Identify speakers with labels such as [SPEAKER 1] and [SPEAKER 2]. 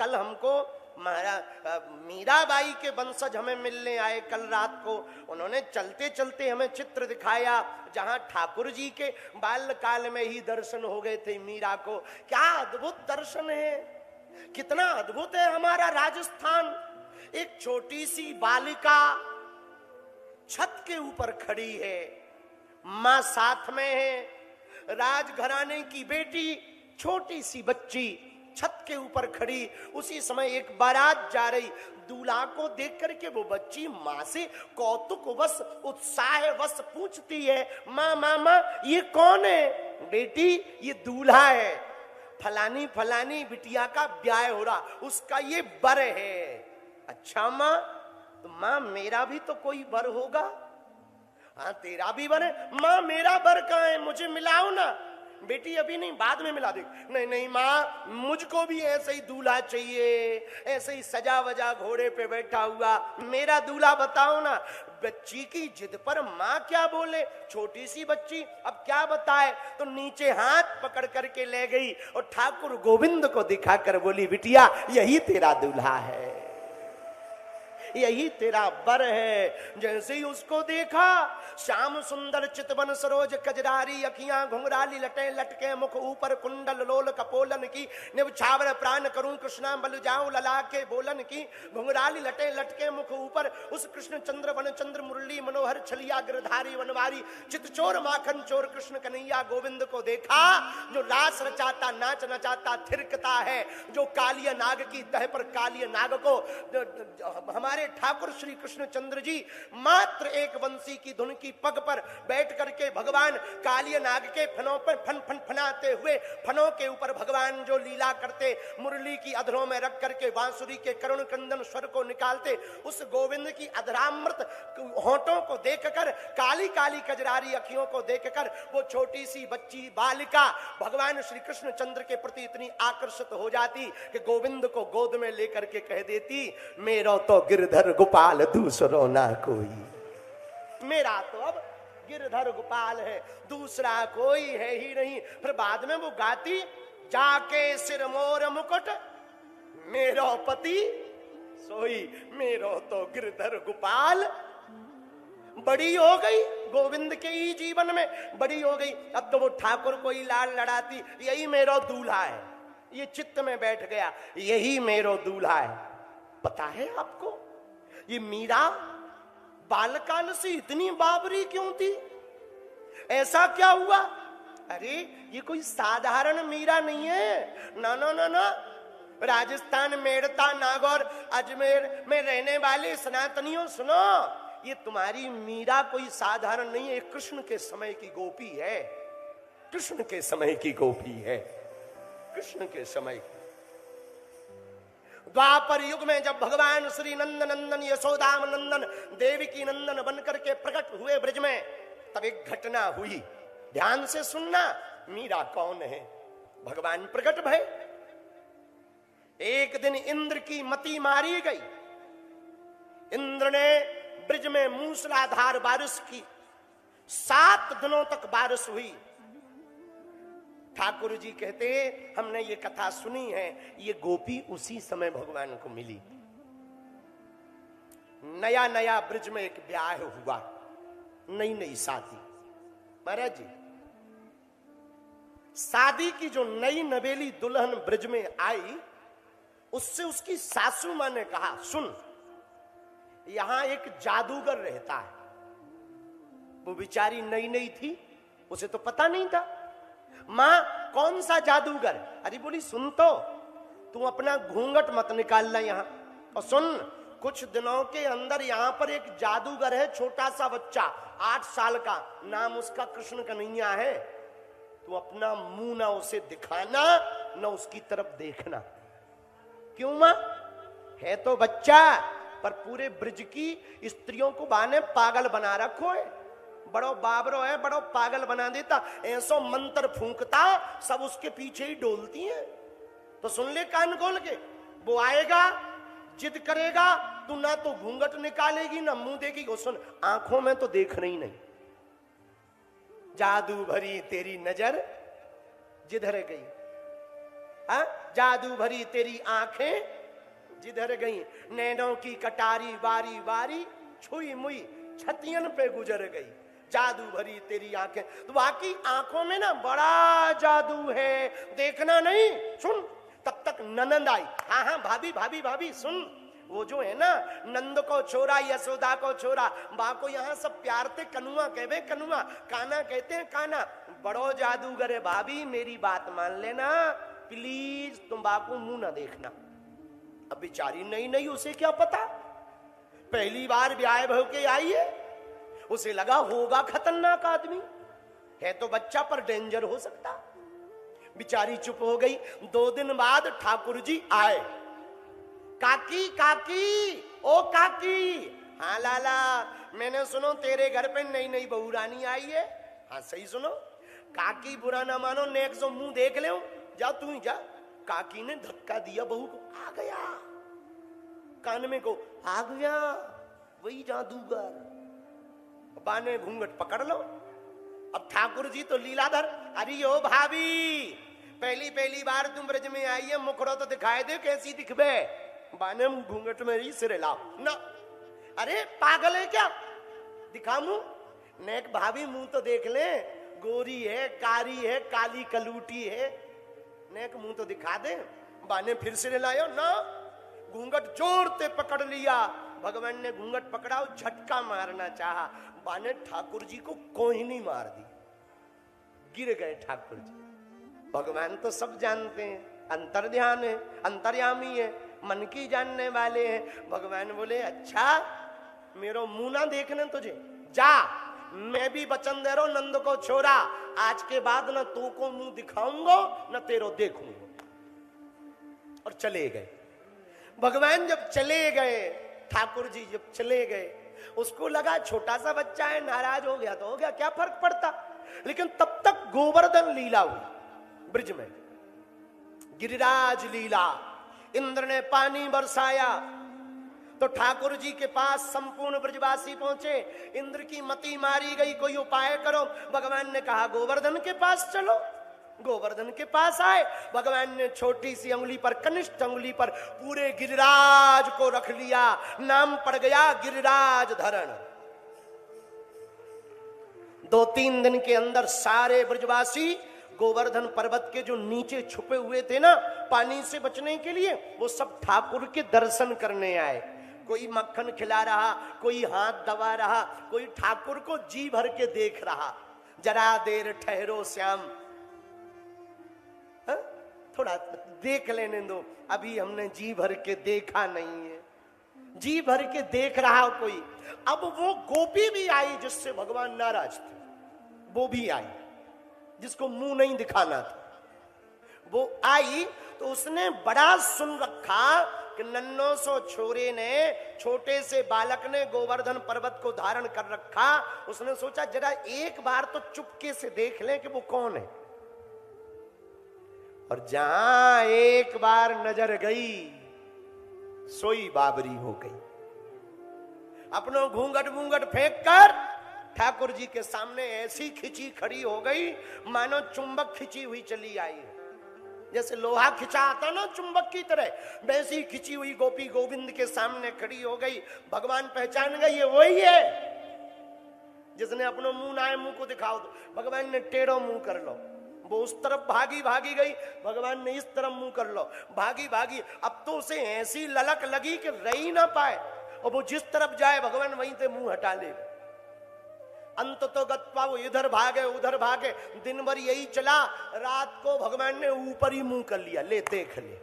[SPEAKER 1] कल हमको महाराज मीराबाई के वंशज हमें मिलने आए कल रात को। उन्होंने चलते चलते हमें चित्र दिखाया जहां ठाकुर जी के बाल्यकाल में ही दर्शन हो गए थे मीरा को। क्या अद्भुत दर्शन है, कितना अद्भुत है हमारा राजस्थान। एक छोटी सी बालिका छत के ऊपर खड़ी है, मां साथ में है, राजघराने की बेटी छोटी सी बच्ची छत के ऊपर खड़ी। उसी समय एक बारात जा रही, दूल्हा को देख करके वो बच्ची माँ से कौतुकवश उत्साहवश पूछती है, माँ माँ माँ ये कौन है? बेटी ये दूल्हा है, फलानी फलानी बिटिया का ब्याह हो रहा, उसका ये बर है। अच्छा माँ, तो माँ मेरा भी तो कोई बर होगा? हाँ तेरा भी बर है। माँ मेरा बर कहाँ है, मुझे मिलाओ ना। बेटी अभी नहीं, बाद में मिला दे। नहीं नहीं माँ, मुझको भी ऐसे ही दूल्हा चाहिए, ऐसे ही सजा वजा घोड़े पे बैठा हुआ मेरा दूल्हा बताओ ना। बच्ची की जिद पर माँ क्या बोले, छोटी सी बच्ची अब क्या बताए, तो नीचे हाथ पकड़ करके ले गई और ठाकुर गोविंद को दिखाकर बोली, बिटिया यही तेरा दूल्हा है, यही तेरा बर है। जैसे ही उसको देखा, श्याम सुंदर चितवन सरोज कजरारी अखियां घुंघराली लटे लटके मुख ऊपर कुंडल लोल कपोलन की निवछावर प्राण करूं कृष्णा बल जाऊं लला के बोलन की। घुंघराली लटे लटके मुख ऊपर उस कृष्ण चंद्र वन चंद्र मुरली मनोहर छलिया गिरधारी वनवारी चित चोर माखन चोर कृष्ण कन्हैया गोविंद को देखा, जो रास रचाता नाच नचाता थिरकता है, जो कालिया नाग की तह पर कालिया नाग को हमारे ठाकुर श्री कृष्ण चंद्र जी मात्र एक बंसी की धुन की पग पर बैठ करके भगवान कालिया नाग के फनों पर फन फन फनाते हुए फनों के ऊपर भगवान जो लीला करते, मुरली की अधरों में रख करके बांसुरी के करुण क्रंदन स्वर को निकालते, उस गोविंद की अधरामृत होंठों को देखकर, काली काली कजरारी अखियों को देखकर वो छोटी सी बच्ची बालिका भगवान श्री कृष्ण चंद्र के प्रति इतनी आकर्षित हो जाती कि गोविंद को गोद में लेकर के कह देती, मेरो तो गिरधर गोपाल दूसरो ना कोई, मेरा तो अब गिरधर गोपाल है, दूसरा कोई है ही नहीं। फिर बाद में वो गाती, जाके सिर मोर मुकुट मेरो पति सोई, मेरो तो गिरधर गोपाल। बड़ी हो गई गोविंद के ही जीवन में, बड़ी हो गई। अब तो वो ठाकुर को ही लाल लड़ाती, यही मेरो दूल्हा है, ये चित्त में बैठ गया, यही मेरो दूल्हा है। पता है आपको ये मीरा बालकाल से इतनी बाबरी क्यों थी? ऐसा क्या हुआ? अरे ये कोई साधारण मीरा नहीं है, ना ना ना ना। राजस्थान, मेड़ता, नागौर, अजमेर में रहने वाले सनातनियों सुनो, ये तुम्हारी मीरा कोई साधारण नहीं है, कृष्ण के समय की गोपी है, कृष्ण के समय की गोपी है, कृष्ण के समय की। द्वापर युग में जब भगवान श्री नंद नंदन यशोदाम नंदन देवकी नंदन बनकर के प्रकट हुए ब्रज में, तब एक घटना हुई, ध्यान से सुनना। मीरा कौन है? भगवान प्रकट भय। एक दिन इंद्र की मति मारी गई, इंद्र ने ब्रज में मूसलाधार बारिश की, 7 दिनों तक बारिश हुई। ठाकुर जी कहते, हमने ये कथा सुनी है, ये गोपी उसी समय भगवान को मिली। नया नया ब्रज में एक ब्याह हुआ, नई नई शादी। महाराज जी, शादी की जो नई नवेली दुल्हन ब्रज में आई, उससे उसकी सासू मां ने कहा, सुन यहां एक जादूगर रहता है। वो बेचारी नई नई थी, उसे तो पता नहीं था। मां कौन सा जादूगर? अरे बोली सुन तो, तू अपना घूंघट मत निकालना यहां, और सुन कुछ दिनों के अंदर यहां पर एक जादूगर है, छोटा सा बच्चा 8 साल का, नाम उसका कृष्ण कन्हैया है। तू अपना मुंह ना उसे दिखाना, ना उसकी तरफ देखना। क्यों मां? है तो बच्चा, पर पूरे ब्रज की स्त्रियों को बाने पागल बना रखो है, बड़ो बाबरो है, बड़ो पागल बना देता, ऐसो मंत्र फूंकता, सब उसके पीछे ही डोलती हैं। तो सुन ले कान खोल के, वो आएगा, जिद करेगा, तू ना तो घूंघट निकालेगी ना मुंह देगी, वो सुन आंखों में तो देखना ही नहीं। जादू भरी तेरी नजर जिधर गई, हाँ जादू भरी तेरी आंखें जिधर गई, नैनों की कटारी बारी बारी छुई मुई छतियन पे गुजर गई। जादू भरी तेरी आंखें, तो बाकी आंखों में ना बड़ा जादू है, देखना नहीं। सुन, तब तक ननंद आई। हाँ हाँ भाभी भाभी भाभी सुन, वो जो है ना नंद को छोरा, यशोदा को छोरा, बा को यहाँ सब प्यार से कनुआ कहवे कनुआ, काना कहते हैं काना। बड़ो जादूगर है भाभी, मेरी बात मान लेना प्लीज, तुम बा को मुंह ना देखना। अब बेचारी नई नई, उसे क्या पता, पहली बार ब्याह हो के आई है, उसे लगा होगा खतरनाक आदमी है, तो बच्चा पर डेंजर हो सकता। बेचारी चुप हो गई। 2 दिन बाद ठाकुर जी आए। काकी काकी, ओ काकी। हाँ लाला, मैंने सुनो तेरे घर पे नई नई बहू रानी आई है। हाँ सही सुनो। काकी बुरा ना मानो, नेक जो मुंह देख ले, जा तू ही जा। काकी ने धक्का दिया बहू को, आ गया, कान में को आ गया, वही जादूगर। बाने घूंघट पकड़ लो। अब ठाकुर जी तो लीलाधर। अरे ओ भाभी, पहली बार तुम ब्रज में आई है, मुखड़ो तो दिखाई दे, कैसी दिखबे। बाने घूंघट में ही सिरे लाओ ना। अरे पागल है क्या, दिखा मुंह। नेक भाभी मुंह तो देख ले, गोरी है, कारी है, काली कलूटी है, नेक मुंह तो दिखा दे। बाने फिर सिरे लायो ना, घूंघट जोर से पकड़ लिया। भगवान ने घूंघट पकड़ा और झटका मारना चाहा, बाने ठाकुर जी को कोहिनी मार दी, गिर गए ठाकुर जी। भगवान तो सब जानते हैं, अंतर्ध्यान है, अंतर्यामी है, मन की जानने वाले हैं। भगवान बोले अच्छा मेरो मुंह ना देखने तुझे, जा, मैं भी वचन दे रहा हूं नंद को छोरा, आज के बाद न तू को मुंह दिखाऊंगा न तेरो देखूंगा। और चले गए। भगवान जब चले गए, ठाकुर जी जब चले गए, उसको लगा छोटा सा बच्चा है, नाराज हो गया तो हो गया, क्या फर्क पड़ता। लेकिन तब तक गोवर्धन लीला हुई ब्रिज में, गिरिराज लीला। इंद्र ने पानी बरसाया तो ठाकुर जी के पास संपूर्ण ब्रजवासी पहुंचे। इंद्र की मति मारी गई, कोई उपाय करो। भगवान ने कहा गोवर्धन के पास चलो। गोवर्धन के पास आए। भगवान ने छोटी सी अंगुली पर, कनिष्ठ अंगुली पर पूरे गिरिराज को रख लिया। नाम पड़ गया गिरिराज धरण। 2-3 दिन के अंदर सारे ब्रजवासी गोवर्धन पर्वत के जो नीचे छुपे हुए थे ना पानी से बचने के लिए, वो सब ठाकुर के दर्शन करने आए। कोई मक्खन खिला रहा, कोई हाथ दबा रहा, कोई ठाकुर को जी भर के देख रहा। जरा देर ठहरो श्याम, थोड़ा देख लेने दो, अभी हमने जी भर के देखा नहीं है। जी भर के देख रहा कोई। अब वो गोपी भी आई जिससे भगवान नाराज थे, वो भी आई, जिसको मुंह नहीं दिखाना था। वो आई तो उसने बड़ा सुन रखा कि नन्नो सो छोरे ने, छोटे से बालक ने गोवर्धन पर्वत को धारण कर रखा। उसने सोचा जरा एक बार तो चुपके से देख लें कि वो कौन है। और जहां एक बार नजर गई, सोई बाबरी हो गई। अपनो घूंघट घूंघट फेंक कर ठाकुर जी के सामने ऐसी खिंची खड़ी हो गई मानो चुंबक खिंची हुई चली आई है। जैसे लोहा खिंचा आता ना चुंबक की तरह, वैसी खिंची हुई गोपी गोविंद के सामने खड़ी हो गई। भगवान पहचान गए ये वही है जिसने अपना मुंह ना आए, मुंह को दिखाओ। भगवान ने टेढ़ो मुंह कर लो। वो उस तरफ भागी गई, भगवान ने इस तरफ मुंह कर लो। भागी अब तो उसे ऐसी ललक लगी कि रही ना पाए, और वो जिस तरफ जाए भगवान वहीं से मुंह हटा ले। अंत तो गत्वा वो इधर भागे उधर भागे, दिन भर यही चला। रात को भगवान ने ऊपर ही मुंह कर लिया, ले देख ले।